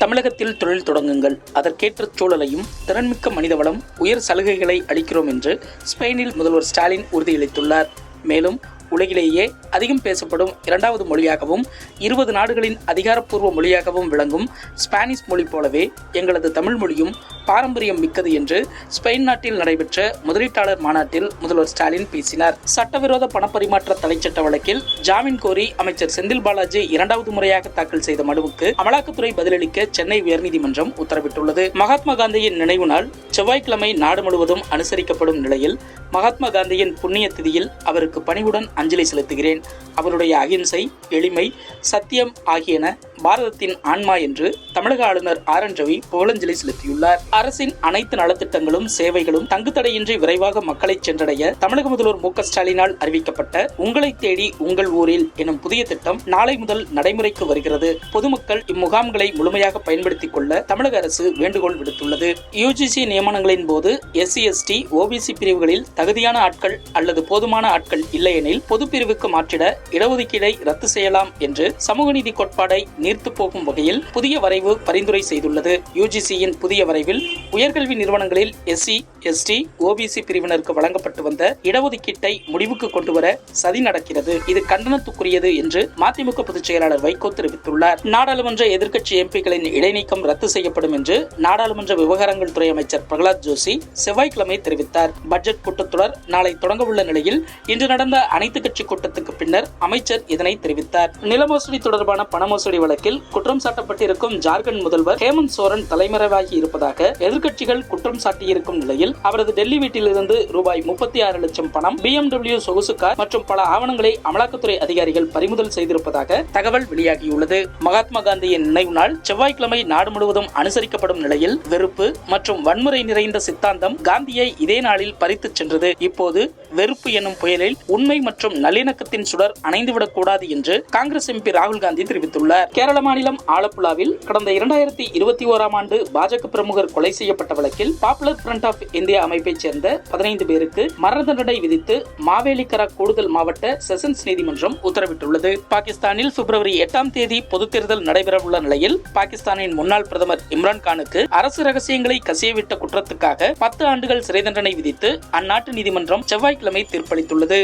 தமிழகத்தில் தொழில் தொடங்குங்கள், அதற்கேற்ற சூழலையும் திறன்மிக்க மனிதவளம் உயர் சலுகைகளை அளிக்கிறோம் என்று ஸ்பெயினில் முதல்வர் ஸ்டாலின் உறுதியளித்துள்ளார். மேலும் உலகிலேயே அதிகம் பேசப்படும் இரண்டாவது மொழியாகவும் 20 நாடுகளின் அதிகாரப்பூர்வ மொழியாகவும் விளங்கும் ஸ்பானிஷ் மொழி போலவே எங்களது தமிழ் மொழியும் பாரம்பரியம் மிக்கது என்று ஸ்பெயின் நாட்டில் நடைபெற்ற முதலீட்டாளர் மாநாட்டில் முதல்வர் ஸ்டாலின் பேசினார். சட்டவிரோத பணப்பரிமாற்ற தடைச்சட்ட வழக்கில் ஜாமீன் கோரி அமைச்சர் செந்தில் பாலாஜி 2வது முறையாக தாக்கல் செய்த மனுவுக்கு அமலாக்கத்துறை பதிலளிக்க சென்னை உயர்நீதிமன்றம் உத்தரவிட்டுள்ளது. மகாத்மா காந்தியின் நினைவு நாள் செவ்வாய்க்கிழமை நாடு முழுவதும் அனுசரிக்கப்படும் நிலையில் மகாத்மா காந்தியின் புண்ணிய திதியில் அவருக்கு பணிவுடன் அஞ்சலி செலுத்துகிறேன். அவருடைய அகிம்சை, எளிமை, சத்தியம் ஆகியன பாரதத்தின் ஆன்மா என்று தமிழக ஆளுநர் ஆர்.என். ரவி புகழஞ்சலி செலுத்தியுள்ளார். அரசின் அனைத்து நலத்திட்டங்களும் சேவைகளும் தங்குதடையின்றி விரைவாக மக்களை சென்றடைய தமிழக முதல்வர் மு.க. ஸ்டாலினால் அறிவிக்கப்பட்ட உங்களை தேடி உங்கள் ஊரில் எனும் புதிய திட்டம் நாளை முதல் நடைமுறைக்கு வருகிறது. பொதுமக்கள் இம்முகாம்களை முழுமையாக பயன்படுத்திக் கொள்ள தமிழக அரசு வேண்டுகோள் விடுத்துள்ளது. யுஜிசி நியமனங்களின் போது SC/ST OBC பிரிவுகளில் தகுதியான ஆட்கள் அல்லது போதுமான ஆட்கள் இல்லையெனில் பொது பிரிவுக்கு மாற்றிட இடஒதுக்கீடை ரத்து செய்யலாம் என்று சமூக நீதி கோட்பாடை நீர்த்து போகும் வகையில் புதிய வரைவு பரிந்துரை செய்துள்ளது. யுஜிசியின் புதிய வரைவில் உயர்கல்வி நிறுவனங்களில் SC/ST OBC பிரிவினருக்கு வழங்கப்பட்டு வந்த இடஒதுக்கீட்டை முடிவுக்கு கொண்டுவர சதி நடக்கிறது. இது கண்டனத்துக்குரியது என்று மதிமுக பொதுச் செயலாளர் வைகோ தெரிவித்துள்ளார். நாடாளுமன்ற எதிர்க்கட்சி எம்பிக்களின் இடைநீக்கம் ரத்து செய்யப்படும் என்று நாடாளுமன்ற விவகாரங்கள் துறை அமைச்சர் பிரகலாத் ஜோஷி செவ்வாய்க்கிழமை தெரிவித்தார். பட்ஜெட் கூட்டத்தொடர் நாளை தொடங்கவுள்ள நிலையில் இன்று நடந்த அனைத்து கட்சி கூட்டத்துக்கு பின்னர் அமைச்சர் இதனை தெரிவித்தார். நில மோசடி தொடர்பான பண மோசடி வழக்கில் குற்றம் சாட்டப்பட்டிருக்கும் ஜார்க்கண்ட் முதல்வர் ஹேமந்த் சோரன் தலைமறைவாகி இருப்பதாக எதிர்க்கட்சிகள் குற்றம் சாட்டியிருக்கும் நிலையில் அவரது டெல்லி வீட்டிலிருந்து ரூபாய் 36 லட்சம் பணம், BMW சொகுசு கார் மற்றும் பல ஆவணங்களை அமலாக்கத்துறை அதிகாரிகள் பறிமுதல் செய்திருப்பதாக தகவல் வெளியாகியுள்ளது. மகாத்மா காந்தியின் நினைவு நாள் செவ்வாய்க்கிழமை நாடு முழுவதும் அனுசரிக்கப்படும் நிலையில் வெறுப்பு மற்றும் வன்முறை நிறைந்த சித்தாந்தம் காந்தியை இதே நாளில் பறித்துச் சென்றது. இப்போது வெறுப்பு எனும் புயலில் உண்மை மற்றும் நல்லிணக்கத்தின் சுடர் அணைந்துவிடக் கூடாது என்று காங்கிரஸ் எம்பி ராகுல் காந்தி தெரிவித்துள்ளார். கேரள மாநிலம் ஆலப்புழாவில் கடந்த 2021ஆம் ஆண்டு பாஜக பிரமுகர் கொலை செய்யப்பட்ட வழக்கில் பாப்புலர் ஃப்ரண்ட் ஆஃப் இந்தியா அமைப்பைச் சேர்ந்த 15 பேருக்கு மரண தண்டனை விதித்து மாவேலிக்கரா கூடுதல் மாவட்ட செஷன்ஸ் நீதிமன்றம் உத்தரவிட்டுள்ளது. பாகிஸ்தானில் பிப்ரவரி 8ஆம் தேதி பொதுத் தேர்தல் நடைபெறவுள்ள நிலையில் பாகிஸ்தானின் முன்னாள் பிரதமர் இம்ரான்கானுக்கு அரசு ரகசியங்களை கசியவிட்ட குற்றத்துக்காக 10 ஆண்டுகள் சிறை தண்டனை விதித்து அந்நாட்டு நீதிமன்றம் செவ்வாய்க்கிழமை தீர்ப்பளித்துள்ளது.